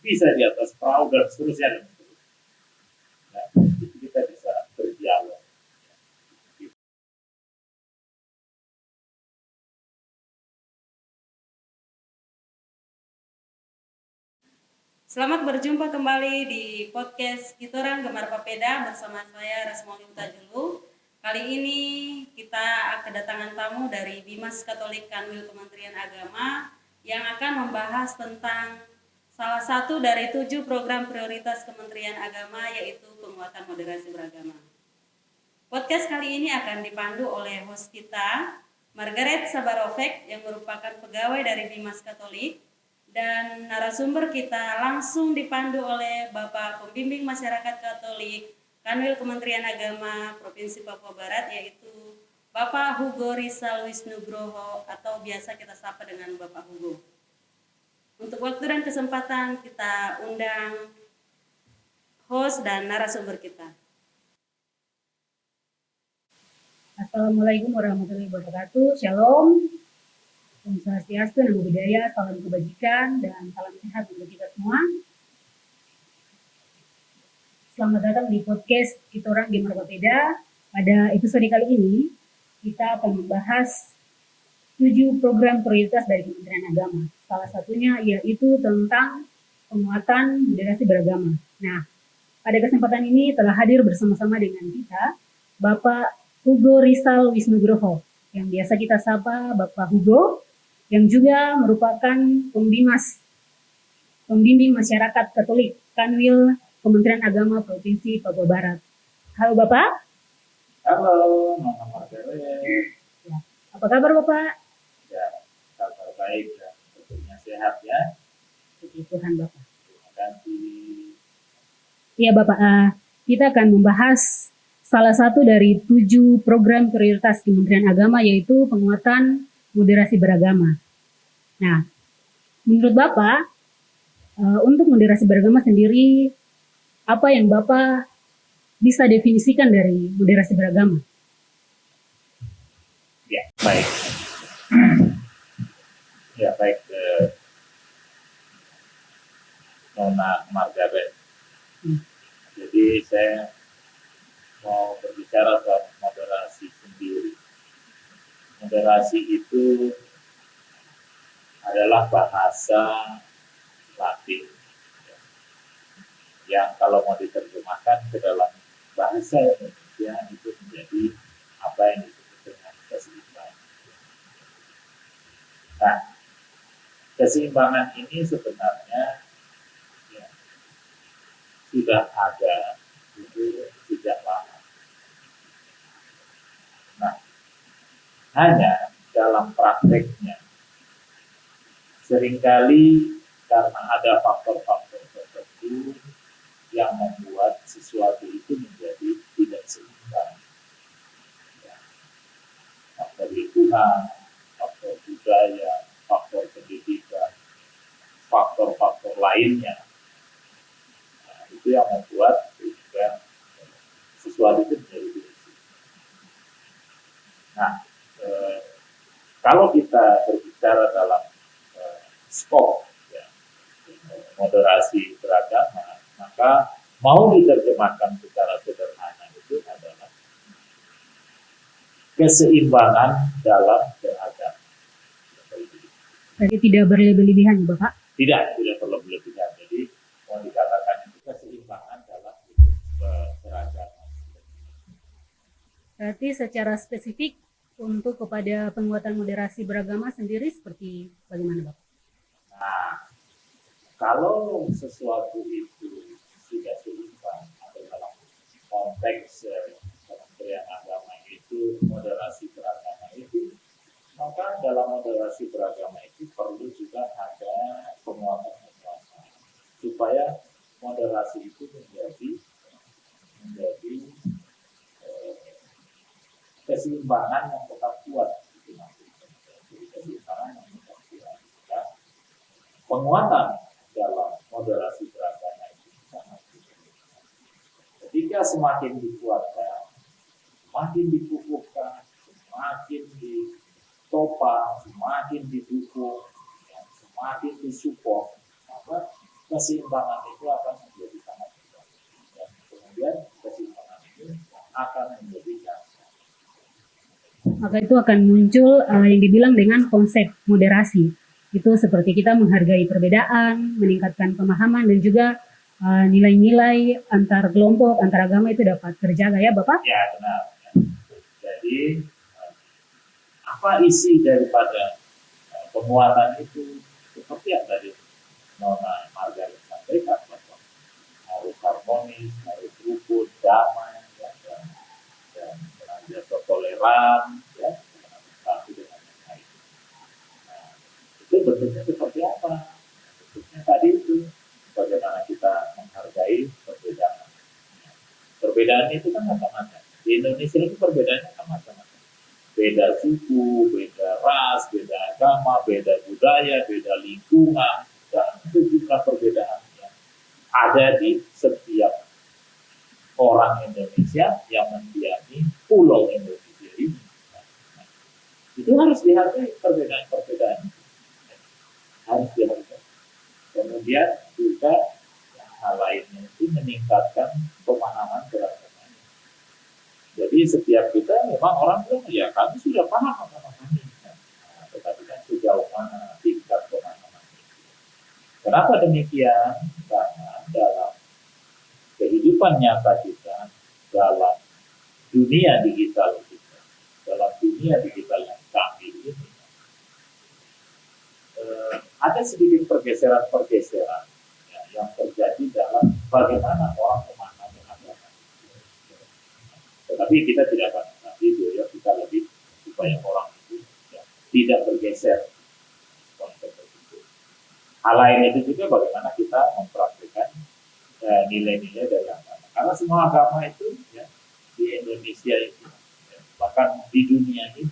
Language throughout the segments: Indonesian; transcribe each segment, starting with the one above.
bisa di atas perahu dan seterusnya. Nah, itu kita bisa berdialog. Selamat berjumpa kembali di podcast Kitorang Gemar Papeda bersama saya Resmoli Utajulu. Kali ini kita kedatangan tamu dari Bimas Katolik Kanwil Kementerian Agama yang akan membahas tentang salah satu dari 7 program prioritas Kementerian Agama, yaitu penguatan moderasi beragama. Podcast kali ini akan dipandu oleh host kita, Margaret Sabarovek, yang merupakan pegawai dari Bimas Katolik, dan narasumber kita langsung dipandu oleh Bapak Pembimbing Masyarakat Katolik Kanwil Kementerian Agama Provinsi Papua Barat, yaitu Bapak Hugo Rizal Wisnugroho atau biasa kita sapa dengan Bapak Hugo. Untuk waktu dan kesempatan kita undang host dan narasumber kita. Assalamualaikum warahmatullahi wabarakatuh. Shalom. Om Swastiastu, Namo Buddhaya, salam kebajikan, dan salam sehat untuk kita semua. Selamat datang di podcast Kitorang Gemar Papeda. Pada episode kali ini, kita akan membahas 7 program prioritas dari Kementerian Agama. Salah satunya yaitu tentang penguatan moderasi beragama. Nah, pada kesempatan ini telah hadir bersama-sama dengan kita Bapak Hugo Rizal Wisnugroho, yang biasa kita sapa Bapak Hugo, yang juga merupakan pembimbing masyarakat Katolik Kanwil Kementerian Agama Provinsi Papua Barat. Halo Bapak. Halo, Mama Margaret. Ya. Apa kabar Bapak? Ya, kabar baik dan tentunya sehat ya. Puji Tuhan Bapak. Terima kasih. Ya Bapak, kita akan membahas salah satu dari 7 program prioritas Kementerian Agama, yaitu penguatan moderasi beragama. Nah, menurut Bapak, untuk moderasi beragama sendiri, apa yang Bapak bisa definisikan dari moderasi beragama? Ya, baik. Ya, baik. Nona Margaret. Jadi saya mau berbicara soal moderasi sendiri. Moderasi itu adalah bahasa Latin yang kalau mau diterjemahkan ke dalam bahasa Indonesia itu menjadi apa yang disebut dengan keseimbangan. Nah, keseimbangan ini sebenarnya ya, sudah ada itu sejak lama. Nah, hanya dalam prakteknya seringkali karena ada faktor-faktor tertentu yang membuat sesuatu itu menjadi tidak seimbang. Ya. Faktor lingkungan, faktor budaya, faktor pendidikan, faktor-faktor lainnya. Nah, itu yang membuat sehingga sesuatu itu menjadi tidak seimbang. Nah, kalau kita berbicara dalam skop ya, moderasi beragama, maka mau diterjemahkan secara sederhana itu adalah keseimbangan dalam beragama. Jadi tidak berlebih-lebihan, Bapak? Tidak berlebih-lebihan. Jadi mau dikatakan itu keseimbangan dalam beragama. Berarti secara spesifik untuk kepada penguatan moderasi beragama sendiri seperti bagaimana, Bapak? Nah, kalau sesuatu itu sudah seimbang atau dalam konteks Kementerian Agama itu moderasi beragama itu, maka dalam moderasi beragama itu perlu juga ada penguatan supaya moderasi itu menjadi keseimbangan yang tetap kuat. Jadi keseimbangan yang tetap kuat. Ya. Penguatan dalam moderasi beragama itu sangat penting. Ketika semakin dikuatkan, semakin dikukuhkan, semakin ditopang, semakin didukung, semakin disupport, maka keseimbangan itu akan menjadi sangat besar. Dan kemudian keseimbangan itu akan menjadi dasar. Maka itu akan muncul yang dibilang dengan konsep moderasi. Itu seperti kita menghargai perbedaan, meningkatkan pemahaman, dan juga nilai-nilai antar kelompok, antar agama itu dapat terjaga ya Bapak? Ya, benar. Jadi, apa isi daripada penguatan itu? Seperti yang tadi Nona Margaret sampaikan, bahwa harus harmonis, harus rukun, damai, ya, dan senantiasa toleran, ya, satu dengan yang lain. Nah, itu bentuknya seperti apa? Bentuknya tadi itu bagaimana kita menghargai perbedaan. Perbedaan itu kan macam-macam. Di Indonesia itu perbedaannya kan macam-macam. Beda suku, beda ras, beda agama, beda budaya, beda lingkungan, dan sejumlah perbedaan yang ada di setiap orang Indonesia yang mendiami pulau Indonesia ini. Itu harus dihargai perbedaan-perbedaan. Harus dihargai. Kemudian juga hal lainnya itu meningkatkan pemahaman beragama. Jadi setiap kita memang orang bilang, ya kami sudah paham agama kami. Nah, tetapi kan sejauh mana tingkat pemahaman itu. Kenapa demikian? Karena dalam kehidupan nyata kita, dalam dunia digital kita, dalam dunia digital yang canggih ini, ada sedikit pergeseran-pergeseran ya, yang terjadi dalam bagaimana orang memahami agama. Tetapi kita tidak akan itu ya, kita lebih supaya orang itu ya, tidak bergeser konsep itu. Hal lain itu juga bagaimana kita mempraktikkan nilai-nilai dari agama. Karena semua agama itu ya, di Indonesia itu, ya, bahkan di dunia ini,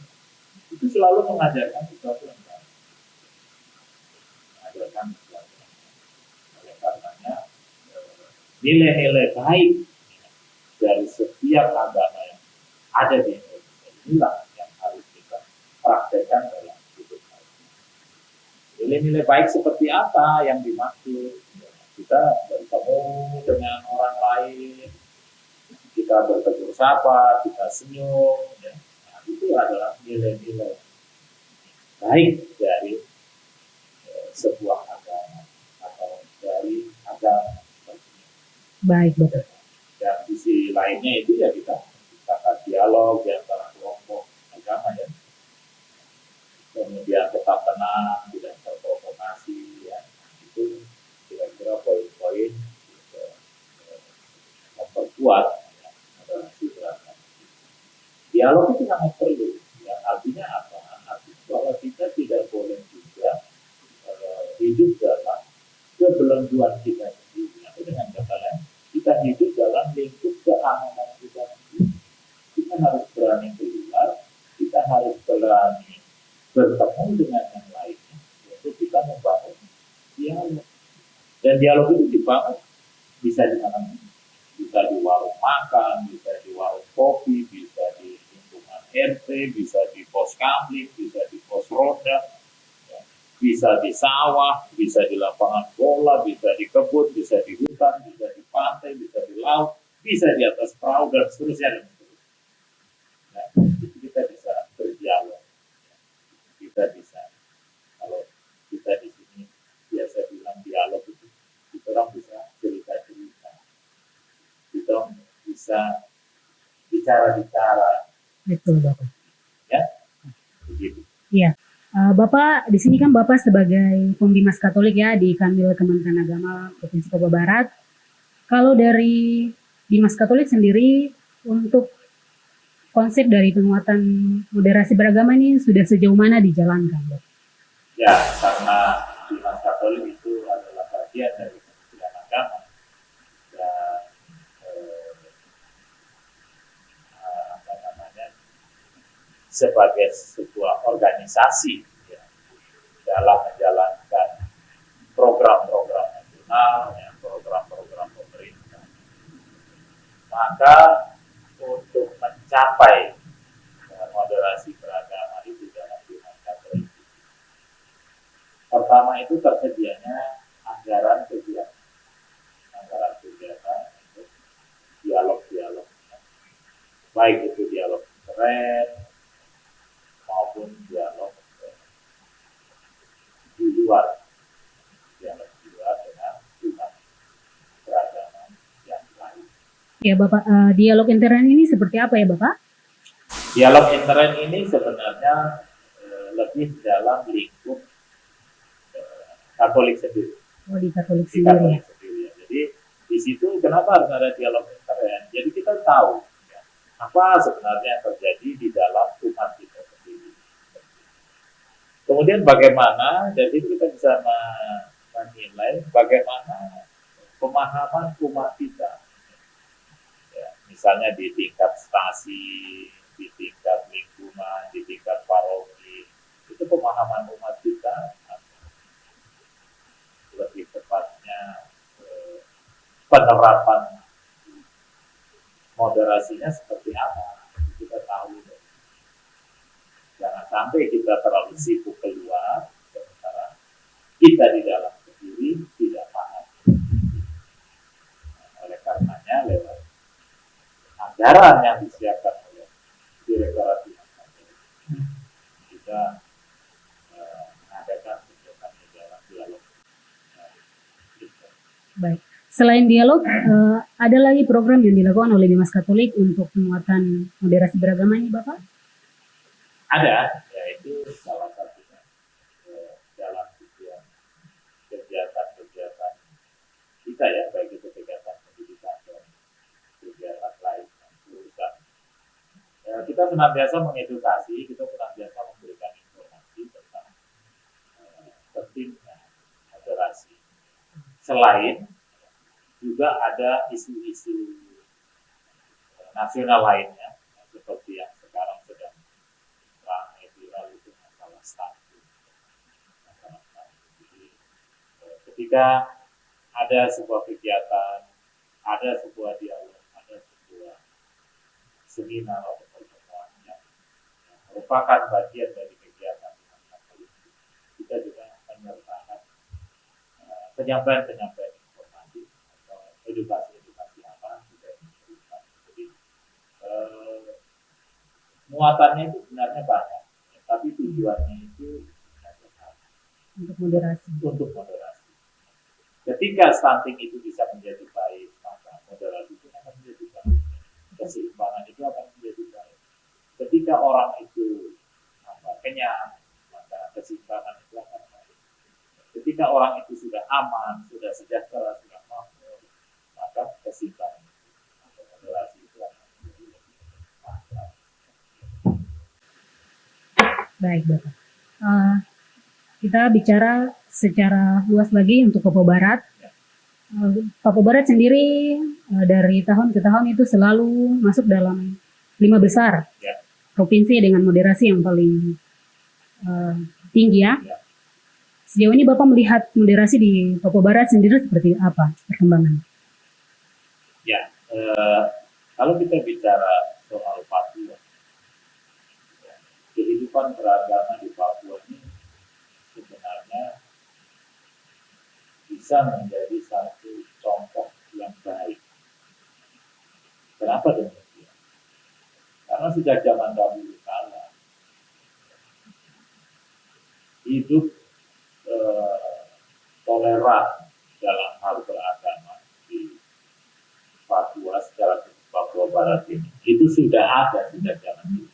itu selalu mengajarkan sesuatu yang baik. Mengajarkan sesuatu yang baik. Oleh karenanya, nilai-nilai baik ya, dari setiap agama yang ada di Indonesia inilah yang harus kita praktekkan dalam hidup kita. Nilai-nilai baik seperti apa yang dimaksud? Ya, kita bertemu dengan orang lain, kita bertegur sapa, kita senyum, ya. Nah, itu adalah nilai-nilai baik dari sebuah agama atau dari agama. Baik, betul. Dan sisi lainnya itu ya kita menciptakan dialog di antara kelompok agama ya. Kemudian tetap tenang, tidak terprovokasi, ya. Itu kira-kira poin-poin memperkuat ya, relasi beragama. Dialog itu sangat perlu. Ya, artinya apa? Artinya bahwa kita tidak boleh juga hidup dalam kebelengguan kita sendiri. Atau dengan kata lain, kita hidup dalam lingkup keamanan kita sendiri. Kita harus berani keluar, kita harus berani bertemu dengan yang lainnya untuk kita membangun dialog. Dan dialog itu dibangun bisa di mana-mana. Bisa di warung makan, bisa di warung kopi, bisa di lingkungan RT, bisa di pos kamling, bisa di pos roda, ya. Bisa di sawah, bisa di lapangan bola, bisa di kebun, bisa di hutan, bisa di pantai, bisa di laut, bisa di atas perahu dan seterusnya. Nah, itu kita bisa berdialog, kita bisa. Kalau kita di sini biasa bilang dialog itu, kita orang bisa cerita-cerita, kita bisa bicara-bicara. Betul, Bapak. Ya, begitu. Iya. Bapak, di sini kan Bapak sebagai pembimas Katolik ya di Kanwil Kementerian Agama Provinsi Papua Barat. Kalau dari Bimas Katolik sendiri untuk konsep dari penguatan moderasi beragama ini sudah sejauh mana dijalankan, Bapak? Ya, karena Bimas Katolik itu adalah bagian dari Kementerian Agama dan apa namanya, sebagai sebuah organisasi ya, dalam menjalankan program-program nasional, ya, program-program pemerintah. Maka untuk mencapai moderasi beragama itu dalam Bimas Katolik, pertama itu tersedianya anggaran kegiatan. Ya Bapak, dialog intern ini seperti apa ya Bapak? Dialog intern ini sebenarnya lebih dalam lingkup Katolik sendiri. Oh, di Katolik Di sendiri ya. Katolik sendiri ya. Jadi di situ kenapa harus ada dialog intern? Jadi kita tahu ya, apa sebenarnya yang terjadi di dalam umat kita sendiri. Kemudian bagaimana, jadi kita bisa menilai bagaimana pemahaman umat kita. Ya, misalnya di tingkat stasi, di tingkat lingkungan, di tingkat paroki, itu pemahaman umat kita lebih tepatnya penerapan moderasinya seperti apa, kita tahu. Jangan sampai kita terlalu sibuk keluar, sementara kita di dalam sendiri tidak paham. Oleh karenanya lewat anggaran yang disiapkan oleh Direktorat Binasa kita mengadakan kegiatan dalam dialog. Baik. Selain dialog, ada lagi program yang dilakukan oleh Bimas Katolik untuk penguatan moderasi beragama ini Bapak? Ada, yaitu salah satunya dalam kegiatan-kegiatan kita ya, baik itu kegiatan pendidikan dan kegiatan lain. Kita senantiasa mengedukasi, kita senantiasa memberikan informasi tentang pentingnya moderasi. Selain juga ada isu-isu nasional lainnya, seperti yang sekarang sedang ramai viral itu masalah stunting. Jadi, ketika ada sebuah kegiatan, ada sebuah dialog, ada sebuah seminar atau pertemuan yang merupakan bagian dari kegiatan politik, kita juga menyertakan penyampaian informasi atau edukasi apa juga diberikan. Jadi muatannya itu sebenarnya banyak, tapi tujuannya itu Untuk moderasi. untuk moderasi. Ketika stunting itu bisa menjadi baik, maka moderasi itu akan menjadi baik. Keseimbangan itu akan menjadi baik. Ketika orang itu kenyang, maka keseimbangan itu akan baik. Ketika orang itu sudah aman, sudah sejahtera, sudah makmur, maka keseimbangan atau moderasi itu akan menjadi lebih baik. Baik Bapak. Kita bicara secara luas lagi untuk Papua Barat. Papua Barat sendiri dari tahun ke tahun itu selalu masuk dalam 5 besar Ya. provinsi dengan moderasi yang paling tinggi ya. Ya. Sejauh ini Bapak melihat moderasi di Papua Barat sendiri seperti apa perkembangan? Ya, kalau kita bicara soal Papua, kehidupan beragama di Papua ini sebenarnya bisa menjadi satu contoh yang baik. Kenapa demikian? Karena sejak zaman dahulu kala hidup toleran dalam hal beragama di Papua secara Papua Barat ini itu sudah ada sejak zaman dulu.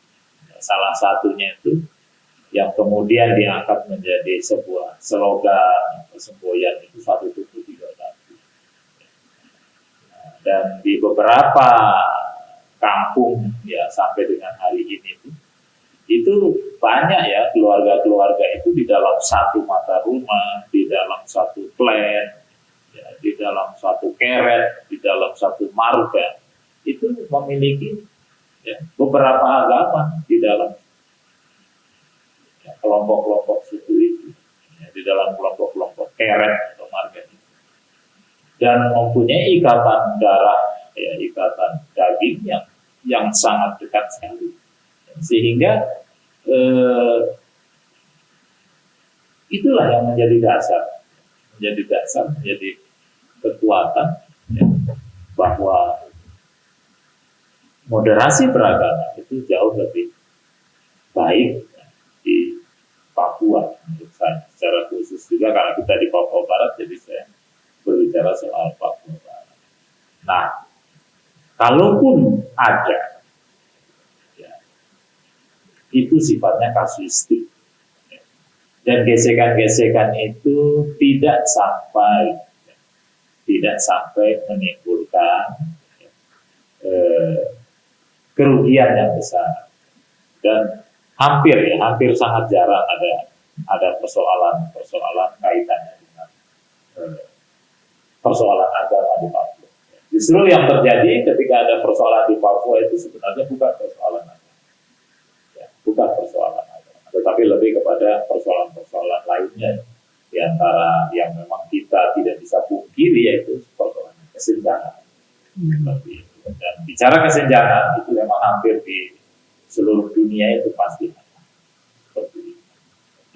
Salah satunya itu yang kemudian diangkat menjadi sebuah slogan atau semboyan itu satu tubuh tiga satu. Dan di beberapa kampung ya sampai dengan hari ini itu banyak ya keluarga-keluarga itu di dalam satu mata rumah, di dalam satu klan, ya, di dalam satu keret, di dalam satu marga itu memiliki ya, beberapa agama di dalam kelompok-kelompok suku itu, ya, di dalam kelompok-kelompok keret atau marga itu, dan mempunyai ikatan darah, ya, ikatan daging yang sangat dekat sekali, sehingga itulah yang menjadi dasar, menjadi kekuatan ya, bahwa moderasi beragama itu jauh lebih baik di Papua menurut saya. Secara khusus juga karena kita di Papua Barat, jadi saya berbicara soal Papua Barat. Nah, kalaupun ada, ya, itu sifatnya kasuistik. Dan gesekan-gesekan itu tidak sampai menimbulkan kerugian yang besar. Dan hampir sangat jarang ada persoalan kaitannya dengan persoalan agama di Papua. Justru yang terjadi ketika ada persoalan di Papua itu sebenarnya bukan persoalan agama, ya, bukan persoalan agama, tetapi lebih kepada persoalan-persoalan lainnya, di antara yang memang kita tidak bisa pungkiri, yaitu persoalan kesenjangan. Seperti itu. Dan bicara kesenjangan itu memang hampir di seluruh dunia itu pasti ada. Seperti itu.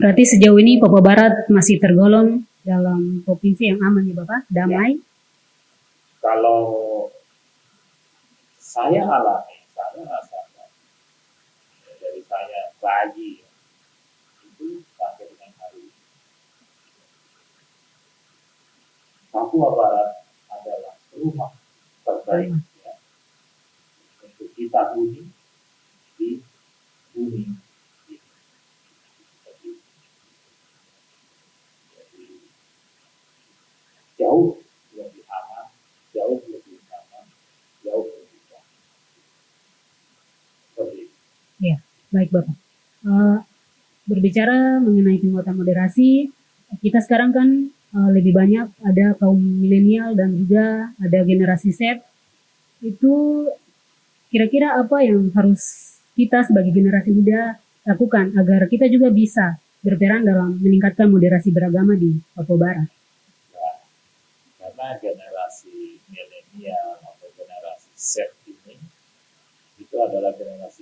Berarti sejauh ini Papua Barat masih tergolong dalam provinsi yang aman ya Bapak, damai? Ya. Kalau saya alami, saya rasakan dari saya bayi itu sampai dengan hari ini, Papua Barat adalah rumah terbaik ya, untuk kita huni di bumi ini. Jadi jauh lebih aman, jauh lebih nyaman, jauh lebih baik. Seperti itu. Ya, baik Bapak. Berbicara mengenai penguatan moderasi, kita sekarang kan lebih banyak ada kaum milenial dan juga ada generasi Z. Itu kira-kira apa yang harus kita sebagai generasi muda lakukan agar kita juga bisa berperan dalam meningkatkan moderasi beragama di Papua Barat? Ya, karena generasi milenial atau generasi Z ini itu adalah generasi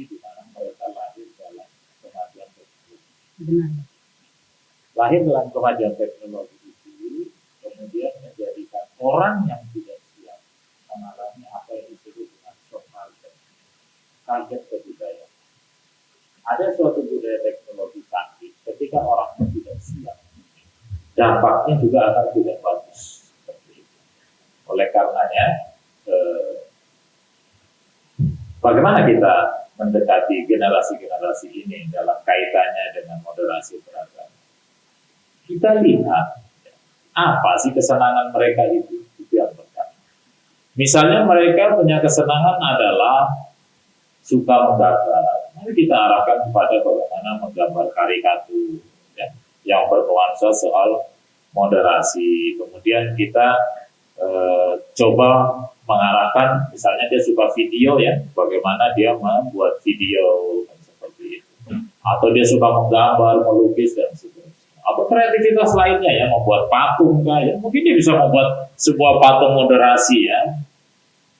di mana mereka lahir dalam kemajuan teknologi. Benar. Lahir dalam kemajuan teknologi itu kemudian menjadikan orang yang tidak siap mengalami apa yang disebut dengan shock culture, kaget kebudayaan. Ada suatu budaya teknologi canggih, ketika orang tidak siap, dampaknya juga akan tidak bagus. Seperti itu. Oleh karenanya, bagaimana kita mendekati generasi-generasi ini dalam kaitannya dengan moderasi beragama? Kita lihat apa sih kesenangan mereka itu yang pertama. Misalnya mereka punya kesenangan adalah suka menggambar. Mari kita arahkan kepada bagaimana menggambar karikatur ya, yang bernuansa soal moderasi. Kemudian kita coba mengarahkan, misalnya dia suka video ya, bagaimana dia membuat video seperti itu. Atau dia suka menggambar, melukis dan sebagainya. Atau kreativitas lainnya ya, membuat patung ya. Mungkin dia bisa membuat sebuah patung moderasi ya.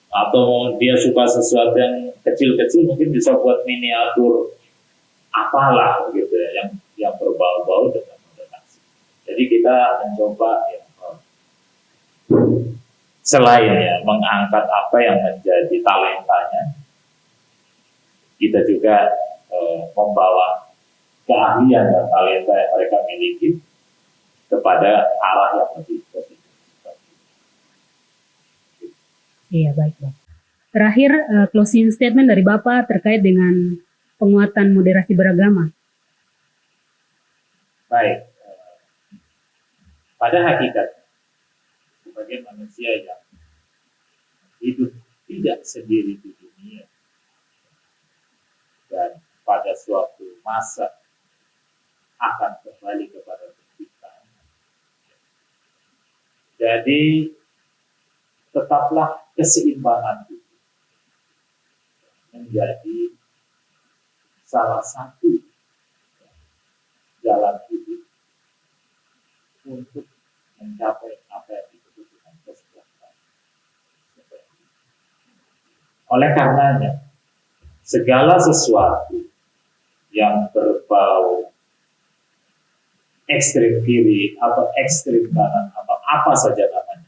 Atau dia suka sesuatu yang kecil-kecil, mungkin bisa buat miniatur apalah gitu ya, yang berbau-bau dengan moderasi. Jadi kita mencoba ya, selain ya mengangkat apa yang menjadi talentanya, kita juga membawa keahlian dan talenta yang mereka miliki kepada arah yang lebih positif. Iya, baik, Bapak. Terakhir, closing statement dari Bapak terkait dengan penguatan moderasi beragama. Baik, pada hakikat sebagai manusia yang hidup tidak sendiri di dunia dan pada suatu masa akan kembali kepada penciptaan. Jadi tetaplah keseimbangan itu menjadi salah satu jalan hidup untuk mencapai apa yang disebut dengan kesejahteraan. Oleh karenanya, segala sesuatu yang berbau ekstrim kiri atau ekstrim kanan atau apa saja namanya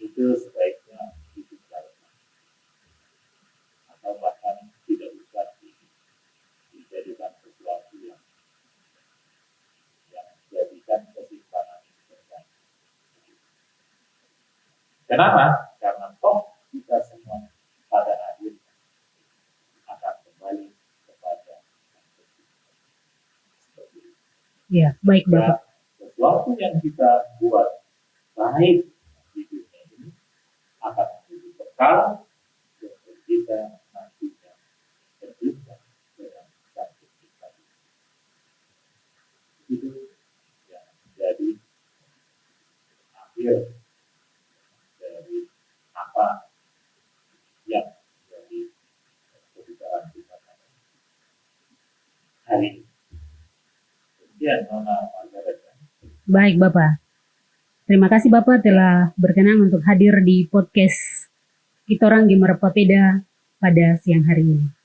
itu sebaiknya ditinggalkan atau bahkan tidak usah dijadikan sesuatu yang menjadikan kesimpangan itu terjadi. Kenapa? Karena toh Ya, baik Bapak. Dan sesuatu yang kita buat baik di dunia ini akan menjadi bekal untuk kita nantinya berjumpa dengan Sang Pencipta. Itu yang menjadi akhir dari apa yang menjadi pembicaraan kita hari ini. Kemudian Nona Margaret. Baik Bapak. Terima kasih Bapak telah berkenan untuk hadir di podcast Kita Orang Gemar Papeda pada siang hari ini.